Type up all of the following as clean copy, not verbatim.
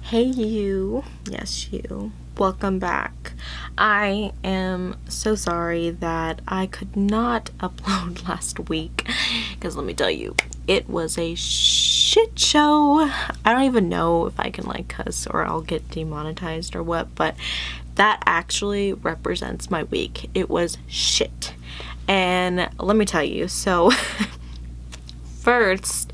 Hey you, yes you, welcome back. I am so sorry that I could not upload last week, because let me tell you, it was a shit show. I don't even know if I can cuss or I'll get demonetized or what, but that actually represents my week. It was shit. And let me tell you, so first,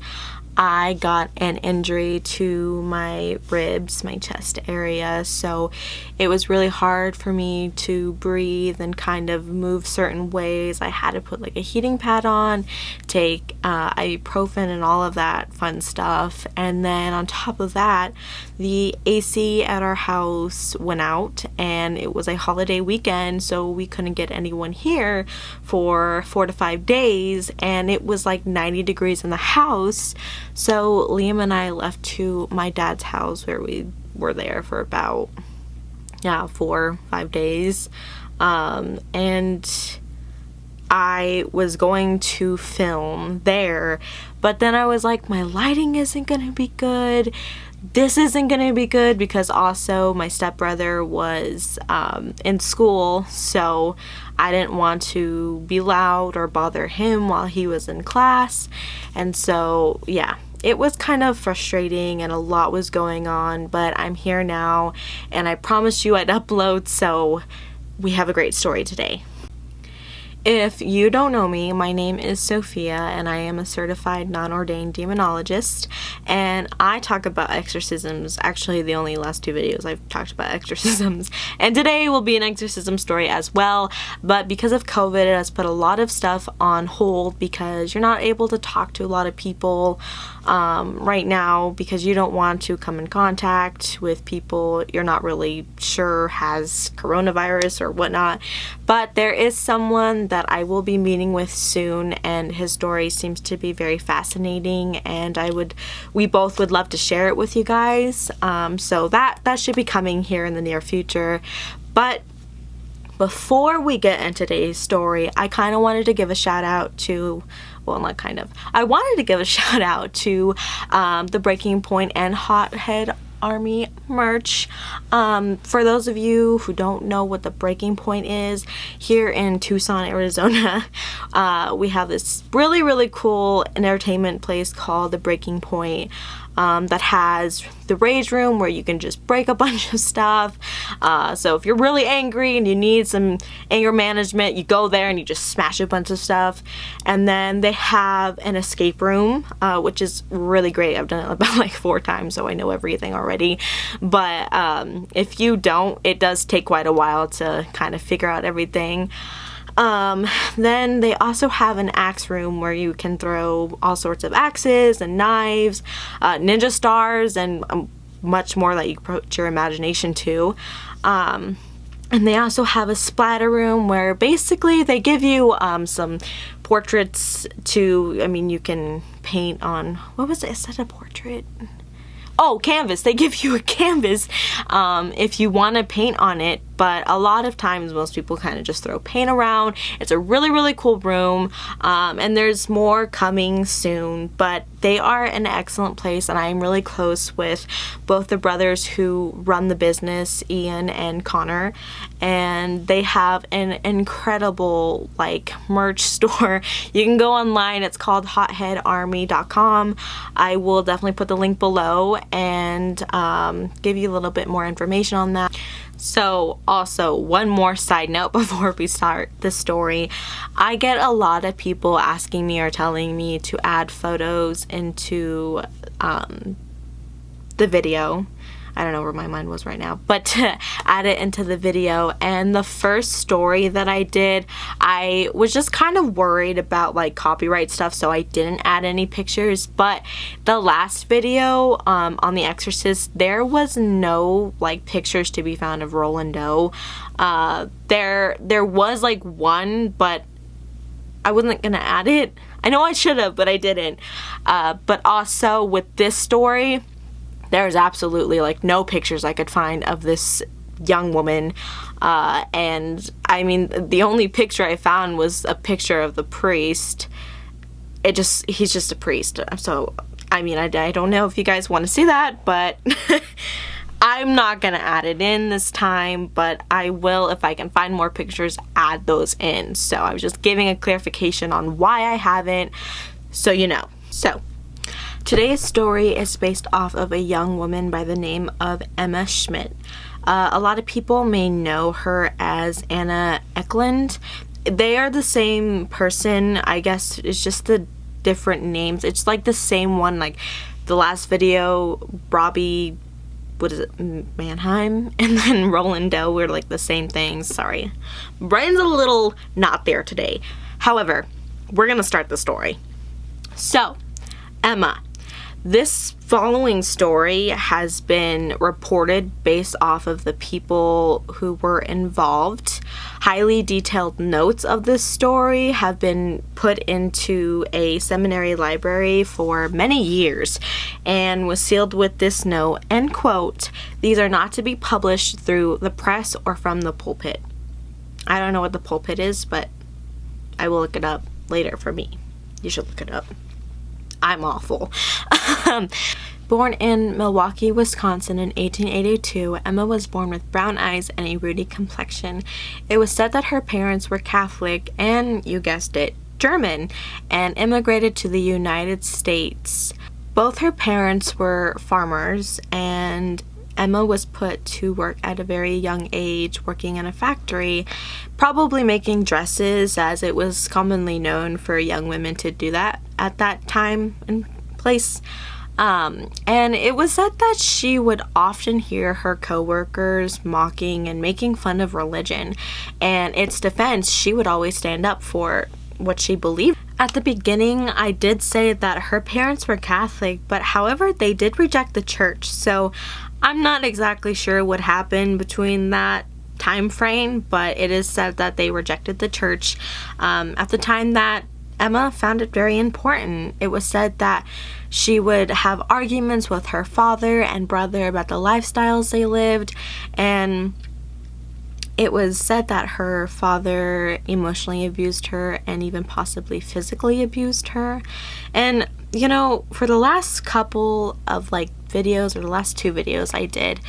I got an injury to my ribs, my chest area, so it was really hard for me to breathe and kind of move certain ways. I had to put a heating pad on, take ibuprofen and all of that fun stuff, and then on top of that, the AC at our house went out, and it was a holiday weekend, so we couldn't get anyone here for 4 to 5 days, and it was 90 degrees in the house. So Liam and I left to my dad's house, where we were there for about 4 or 5 days, and I was going to film there, but then I was like, my lighting isn't gonna be good, this isn't gonna be good, because also my stepbrother was in school, so I didn't want to be loud or bother him while he was in class. And so yeah, it was kind of frustrating and a lot was going on, but I'm here now and I promised you I'd upload, so we have a great story today. If you don't know me, my name is Sophia and I am a certified non-ordained demonologist, and I talk about exorcisms. Actually, the only last 2 videos I've talked about exorcisms, and today will be an exorcism story as well, but because of COVID it has put a lot of stuff on hold because you're not able to talk to a lot of people right now, because you don't want to come in contact with people you're not really sure has coronavirus or whatnot. But there is someone that I will be meeting with soon, and his story seems to be very fascinating, and we both would love to share it with you guys. So that should be coming here in the near future. But before we get into today's story, I kind of wanted to give a shout out to, well, not kind of, I wanted to give a shout out to the Breaking Point and Hothead Army merch. For those of you who don't know what the Breaking Point is, here in Tucson, Arizona, we have this really cool entertainment place called the Breaking Point, that has the rage room where you can just break a bunch of stuff. So if you're really angry and you need some anger management, you go there and you just smash a bunch of stuff. And then they have an escape room, which is really great. I've done it about 4 times, so I know everything already. But if you don't, it does take quite a while to kind of figure out everything. Then they also have an axe room where you can throw all sorts of axes and knives, ninja stars, and much more that you can put your imagination to. And they also have a splatter room where basically they give you some portraits to, you can paint on, what was it? Is that a portrait? Oh, canvas. They give you a canvas if you want to paint on it, but a lot of times most people kind of just throw paint around. It's a really cool room, and there's more coming soon, but they are an excellent place, and I'm really close with both the brothers who run the business, Ian and Connor, and they have an incredible merch store. You can go online. It's called hotheadarmy.com. I will definitely put the link below and give you a little bit more information on that. So also, one more side note before we start the story, I get a lot of people asking me or telling me to add photos into the video. I don't know where my mind was right now, but to add it into the video. And the first story that I did, I was just kind of worried about copyright stuff, so I didn't add any pictures. But the last video on The Exorcist, there was no pictures to be found of Roland Doe. There was one, but I wasn't gonna add it. I know I should have, but I didn't. But also with this story, there's absolutely no pictures I could find of this young woman, and the only picture I found was a picture of the priest. He's just a priest, so I don't know if you guys want to see that, but I'm not gonna add it in this time, but I will, if I can find more pictures, add those in. So I was just giving a clarification on why I haven't, so you know. So today's story is based off of a young woman by the name of Emma Schmidt. A lot of people may know her as Anna Ecklund. They are the same person, I guess it's just the different names. It's like the same one, like the last video, Robbie, what is it, Mannheim, and then Roland Doe were like the same thing. Sorry, brain's a little not there today. However, we're gonna start the story. So, Emma. This following story has been reported based off of the people who were involved. Highly detailed notes of this story have been put into a seminary library for many years and was sealed with this note, and quote, "These are not to be published through the press or from the pulpit." I don't know what the pulpit is, but I will look it up later for me. You should look it up. I'm awful. Born in Milwaukee, Wisconsin in 1882, Emma was born with brown eyes and a ruddy complexion. It was said that her parents were Catholic and, you guessed it, German, and immigrated to the United States. Both her parents were farmers, and Emma was put to work at a very young age, working in a factory, probably making dresses, as it was commonly known for young women to do that at that time and place. And it was said that she would often hear her co-workers mocking and making fun of religion. And its defense, she would always stand up for what she believed. At the beginning, I did say that her parents were Catholic, but however, they did reject the church. So I'm not exactly sure what happened between that time frame, but it is said that they rejected the church at the time that Emma found it very important. It was said that she would have arguments with her father and brother about the lifestyles they lived, and it was said that her father emotionally abused her and even possibly physically abused her. And you know, for the last couple of like videos, or the last 2 videos I did,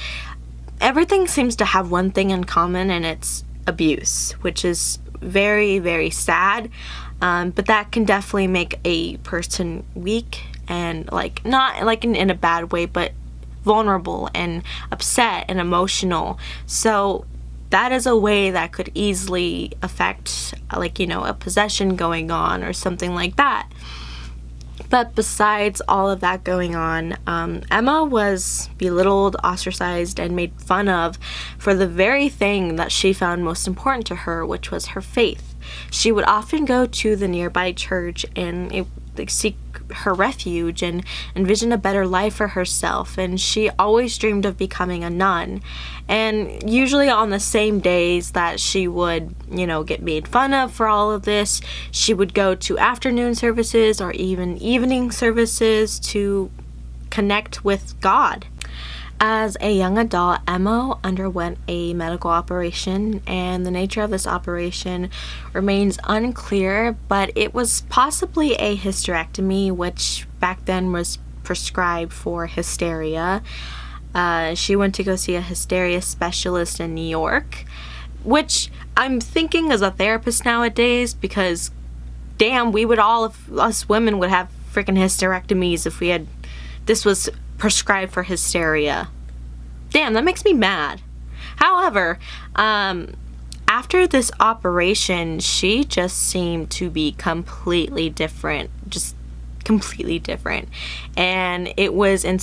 everything seems to have one thing in common, and it's abuse, which is very, very sad. But that can definitely make a person weak and like not like in a bad way, but vulnerable and upset and emotional. So that is a way that could easily affect, like, you know, a possession going on or something like that. But besides all of that going on, Emma was belittled, ostracized, and made fun of for the very thing that she found most important to her, which was her faith. She would often go to the nearby church and seek her refuge and envision a better life for herself, and she always dreamed of becoming a nun. And usually on the same days that she would, you know, get made fun of for all of this, she would go to afternoon services or even evening services to connect with God. As a young adult, Emma underwent a medical operation, and the nature of this operation remains unclear, but it was possibly a hysterectomy, which back then was prescribed for hysteria. She went to go see a hysteria specialist in New York, which I'm thinking as a therapist nowadays, because damn, we would all, us women would have freaking hysterectomies if we had, this was prescribed for hysteria. Damn, that makes me mad. However, after this operation, she just seemed to be completely different, just completely different. And it was in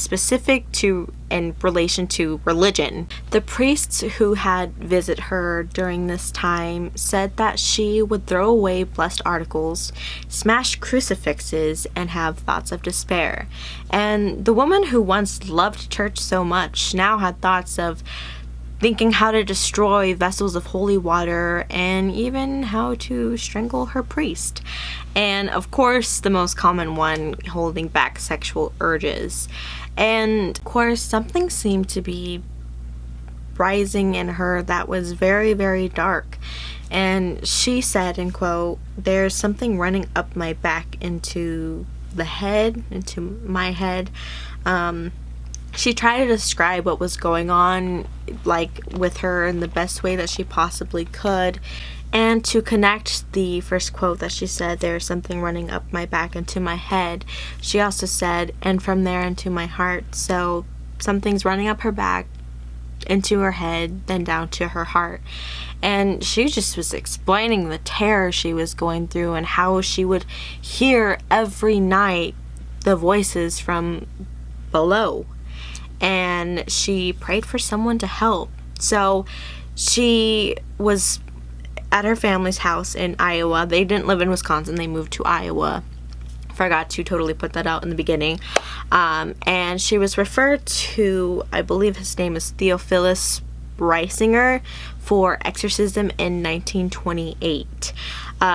relation to religion. The priests who had visited her during this time said that she would throw away blessed articles, smash crucifixes, and have thoughts of despair. And the woman who once loved church so much now had thoughts of thinking how to destroy vessels of holy water and even how to strangle her priest. And of course, the most common one, holding back sexual urges. And of course, something seemed to be rising in her that was very, very dark. And she said, and quote, "There's something running up my back into the head, into my head. She tried to describe what was going on, like, with her in the best way that she possibly could. And to connect the first quote that she said, "There's something running up my back into my head," she also said, "and from there into my heart." So something's running up her back, into her head, then down to her heart. And she just was explaining the terror she was going through and how she would hear every night the voices from below. And she prayed for someone to help. So she was at her family's house in Iowa. They didn't live in Wisconsin. They moved to Iowa. Forgot to totally put that out in the beginning. And she was referred to, I believe his name is Theophilus Reisinger, for exorcism in 1928.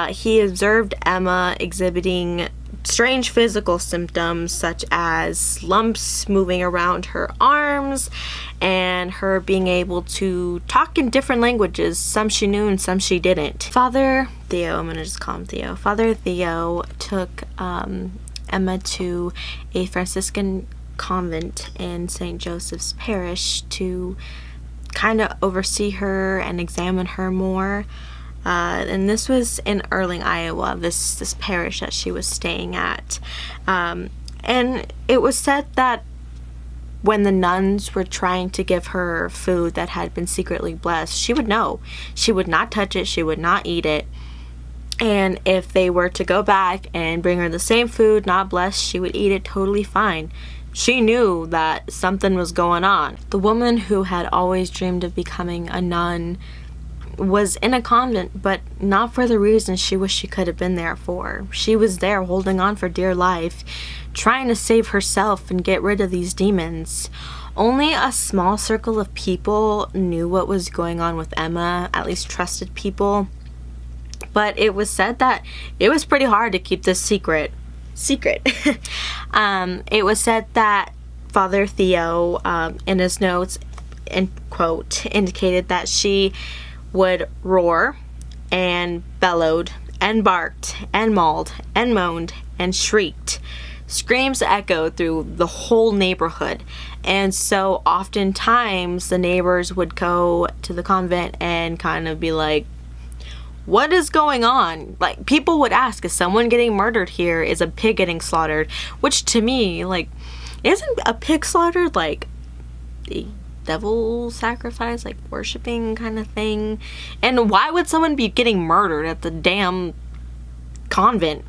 He observed Emma exhibiting strange physical symptoms such as lumps moving around her arms and her being able to talk in different languages. Some she knew and some she didn't. Father Theo, I'm going to just call him Theo. Father Theo took Emma to a Franciscan convent in St. Joseph's Parish to kind of oversee her and examine her more. And this was in Erling, Iowa, this parish that she was staying at. And it was said that when the nuns were trying to give her food that had been secretly blessed, she would know. She would not touch it. She would not eat it. And if they were to go back and bring her the same food, not blessed, she would eat it totally fine. She knew that something was going on. The woman who had always dreamed of becoming a nun was in a convent, but not for the reasons she wished she could have been there for. She was there holding on for dear life, trying to save herself and get rid of these demons. Only a small circle of people knew what was going on with Emma, at least trusted people. But it was said that it was pretty hard to keep this secret. It was said that Father Theo, in his notes, in quote, indicated that she would roar and bellowed and barked and mauled and moaned and shrieked. Screams echoed through the whole neighborhood. And so oftentimes the neighbors would go to the convent and kind of be like, what is going on? Like, people would ask, is someone getting murdered here? Is a pig getting slaughtered? Which to me, like, isn't a pig slaughtered like the devil sacrifice, like worshiping kind of thing? And why would someone be getting murdered at the damn convent?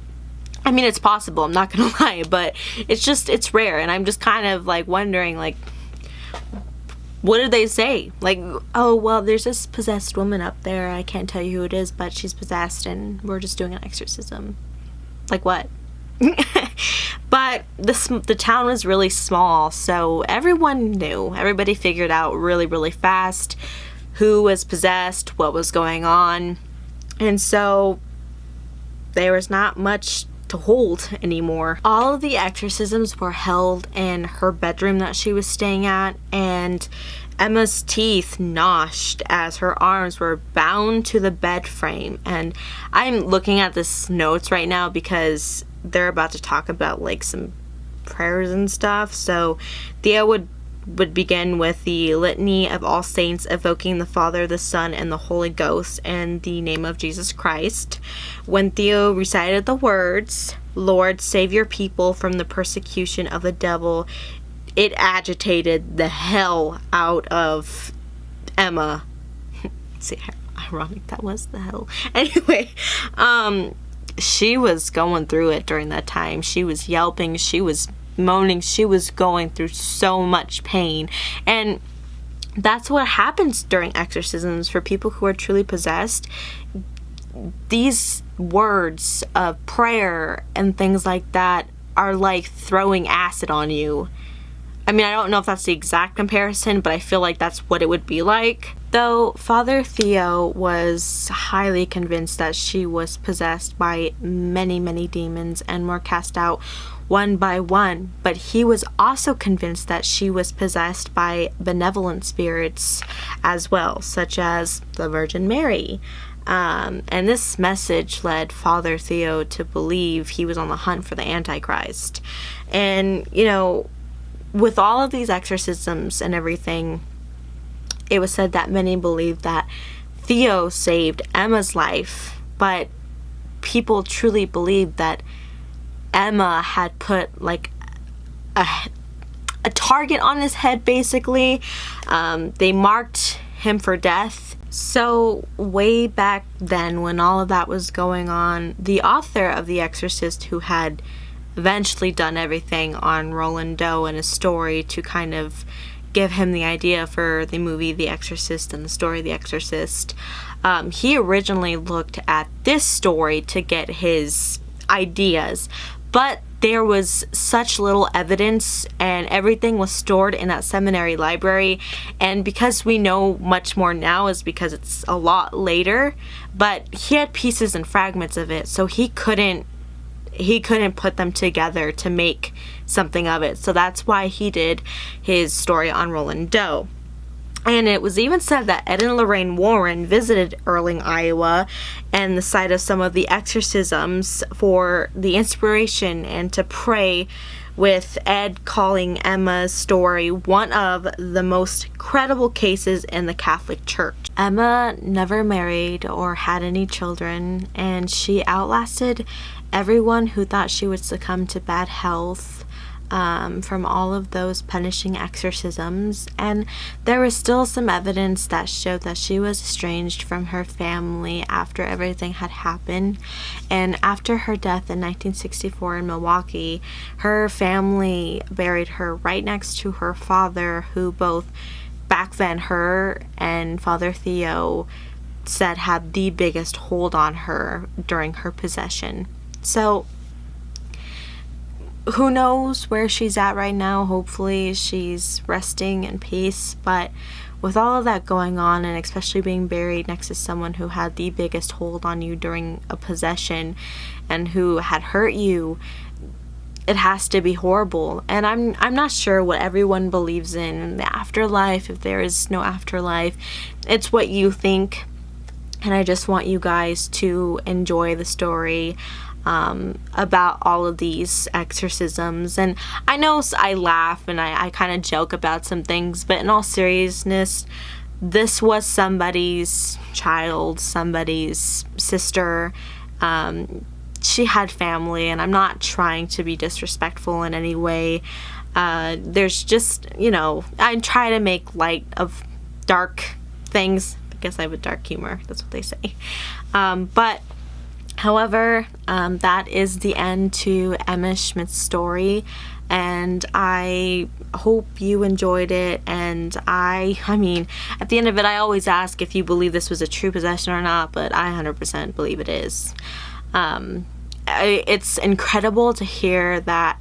I mean, it's possible, I'm not gonna lie, but it's rare. And I'm just kind of like wondering, like, what did they say? Like, oh, well, there's this possessed woman up there. I can't tell you who it is, but she's possessed and we're just doing an exorcism. Like, what? But the town was really small, so everyone knew. Everybody figured out really, really fast who was possessed, what was going on. And so there was not much to hold anymore. All of the exorcisms were held in her bedroom that she was staying at, and Emma's teeth gnashed as her arms were bound to the bed frame. And I'm looking at this notes right now because they're about to talk about like some prayers and stuff. So Theo would begin with the litany of all saints, evoking the Father, the Son, and the Holy Ghost in the name of Jesus Christ. When Theo recited the words, "Lord, save your people from the persecution of the devil," it agitated the hell out of Emma. See how ironic that was, the hell. Anyway, she was going through it during that time. She was yelping, she was moaning, she was going through so much pain. And that's what happens during exorcisms for people who are truly possessed. These words of prayer and things like that are like throwing acid on you. I mean, I don't know if that's the exact comparison, but I feel like that's what it would be like. Though Father Theo was highly convinced that she was possessed by many, many demons and were cast out one by one, but he was also convinced that she was possessed by benevolent spirits as well, such as the Virgin Mary. And this message led Father Theo to believe he was on the hunt for the Antichrist. And, you know, with all of these exorcisms and everything, it was said that many believed that Theo saved Emma's life, but people truly believed that Emma had put like a target on his head, basically. They marked him for death. So way back then, when all of that was going on, the author of The Exorcist, who had eventually done everything on Roland Doe and his story to kind of give him the idea for the movie The Exorcist and the story The Exorcist, he originally looked at this story to get his ideas, but there was such little evidence and everything was stored in that seminary library, and because we know much more now is because it's a lot later, but he had pieces and fragments of it, so he couldn't put them together to make something of it. So that's why he did his story on Roland Doe. And it was even said that Ed and Lorraine Warren visited Earling, Iowa, and the site of some of the exorcisms for the inspiration and to pray, with Ed calling Emma's story one of the most credible cases in the Catholic Church. Emma never married or had any children, and she outlasted everyone who thought she would succumb to bad health from all of those punishing exorcisms, and there was still some evidence that showed that she was estranged from her family after everything had happened. And after her death in 1964 in Milwaukee, her family buried her right next to her father, who both back then her and Father Theo said had the biggest hold on her during her possession. So who knows where she's at right now? Hopefully she's resting in peace, but with all of that going on, and especially being buried next to someone who had the biggest hold on you during a possession and who had hurt you, it has to be horrible. And I'm not sure what everyone believes in the afterlife, if there is no afterlife. It's what you think, and I just want you guys to enjoy the story about all of these exorcisms. And I know I laugh and I kind of joke about some things, but in all seriousness, this was somebody's child, somebody's sister. She had family, and I'm not trying to be disrespectful in any way. There's just, I try to make light of dark things. I guess I have a dark humor, that's what they say. But however, that is the end to Emma Schmidt's story, and I hope you enjoyed it. And I mean, at the end of it, I always ask if you believe this was a true possession or not, but I 100% believe it is. It's incredible to hear that,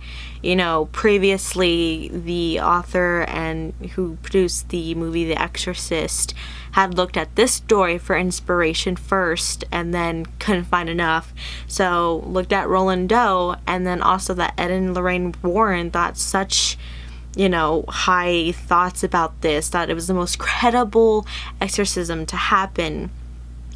previously the author and who produced the movie The Exorcist had looked at this story for inspiration first and then couldn't find enough, so looked at Roland Doe, and then also that Ed and Lorraine Warren thought such high thoughts about this, that it was the most credible exorcism to happen.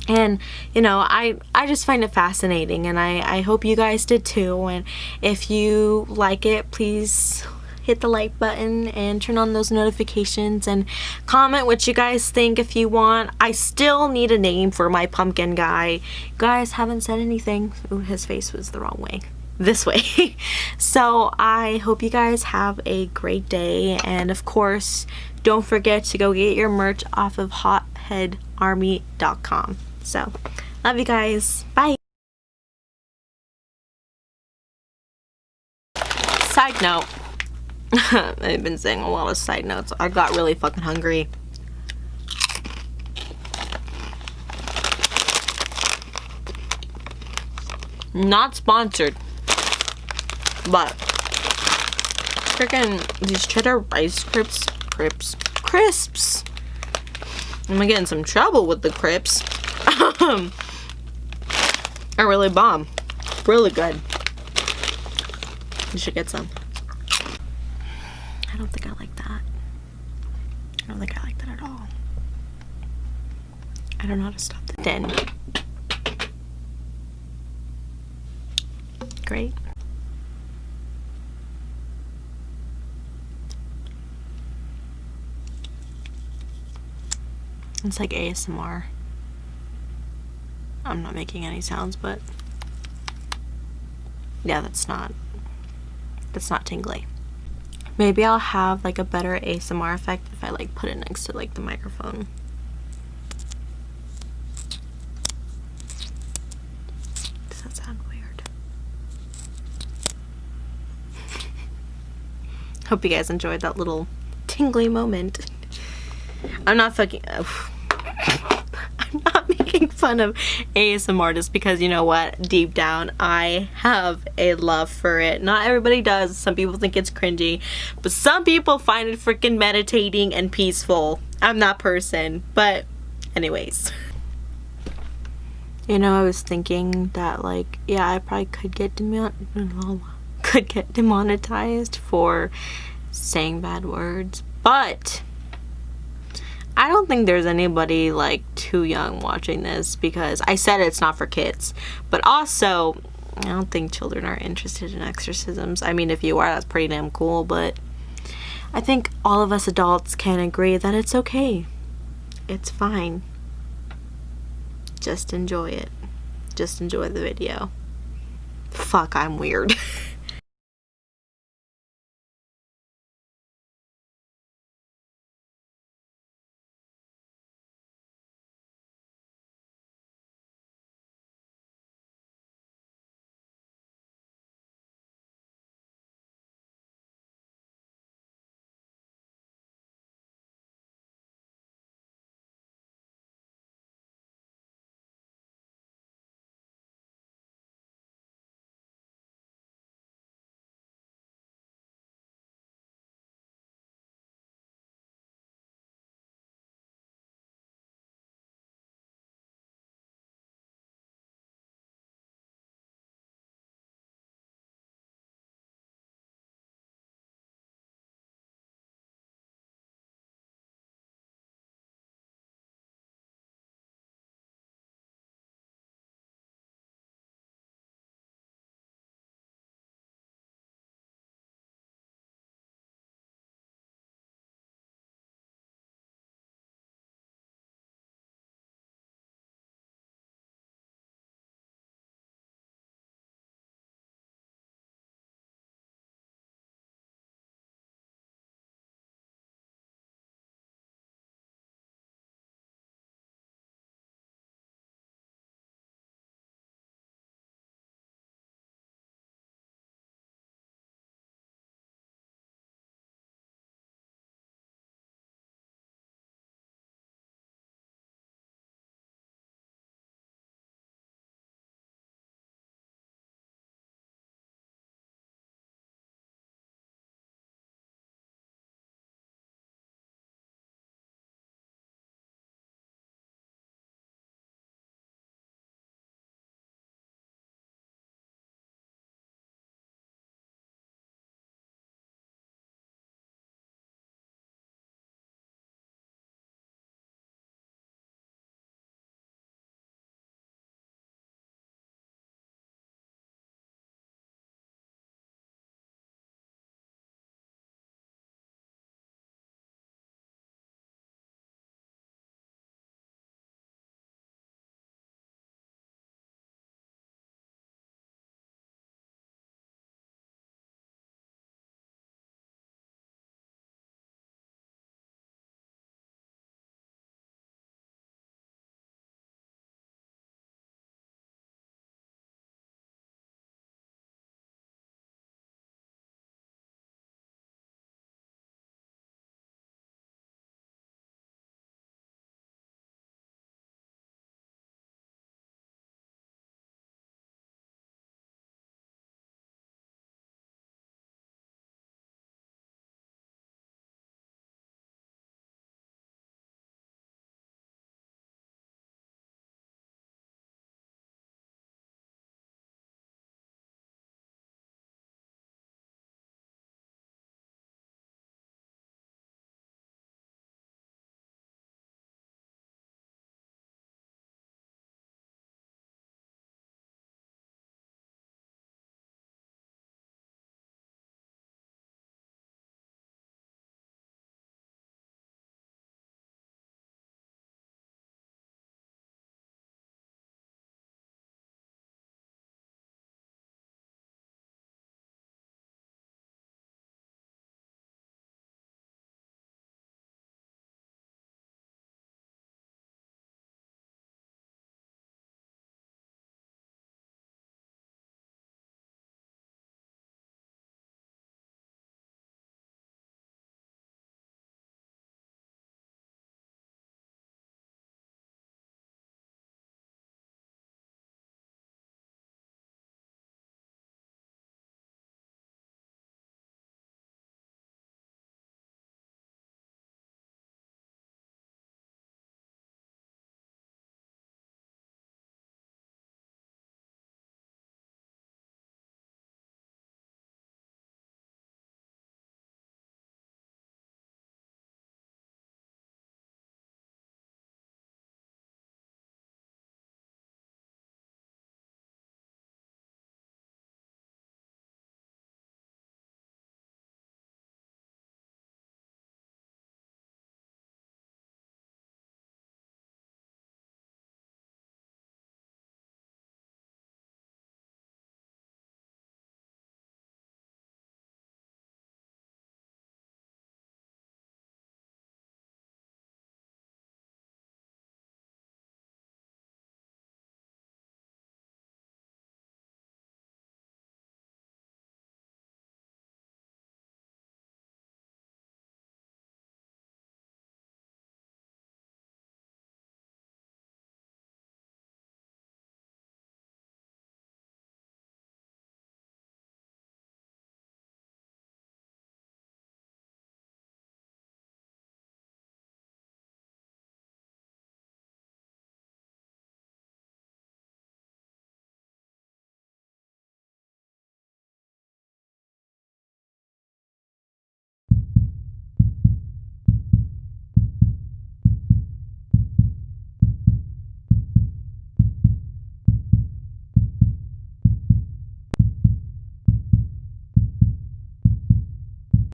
And I just find it fascinating, and I hope you guys did too. And if you like it, please hit the like button and turn on those notifications and comment what you guys think if you want. I still need a name for my pumpkin guy. You guys haven't said anything. Ooh, his face was the wrong way. This way. So I hope you guys have a great day, and of course, don't forget to go get your merch off of hotheadarmy.com. So, love you guys. Bye. Side note. I've been saying a lot of side notes. I got really fucking hungry. Not sponsored. But freaking these cheddar rice crisps. I'm gonna get in some trouble with the crisps. Are really bomb. Really good. You should get some. I don't think I like that. I don't think I like that at all. I don't know how to stop the den. Great. It's like ASMR. I'm not making any sounds, but yeah, that's not tingly. Maybe I'll have like a better ASMR effect if I like put it next to like the microphone. Does that sound weird? Hope you guys enjoyed that little tingly moment. I'm not fucking I'm not making fun of ASMR artists because you know what? Deep down, I have a love for it. Not everybody does. Some people think it's cringy, but some people find it freaking meditating and peaceful. I'm that person, but anyways. You know, I was thinking that like, yeah, I probably could get demonetized for saying bad words, but I don't think there's anybody like too young watching this because I said it's not for kids, but also I don't think children are interested in exorcisms. I mean, if you are, that's pretty damn cool, but I think all of us adults can agree that it's okay. It's fine. Just enjoy it. Just enjoy the video. Fuck, I'm weird.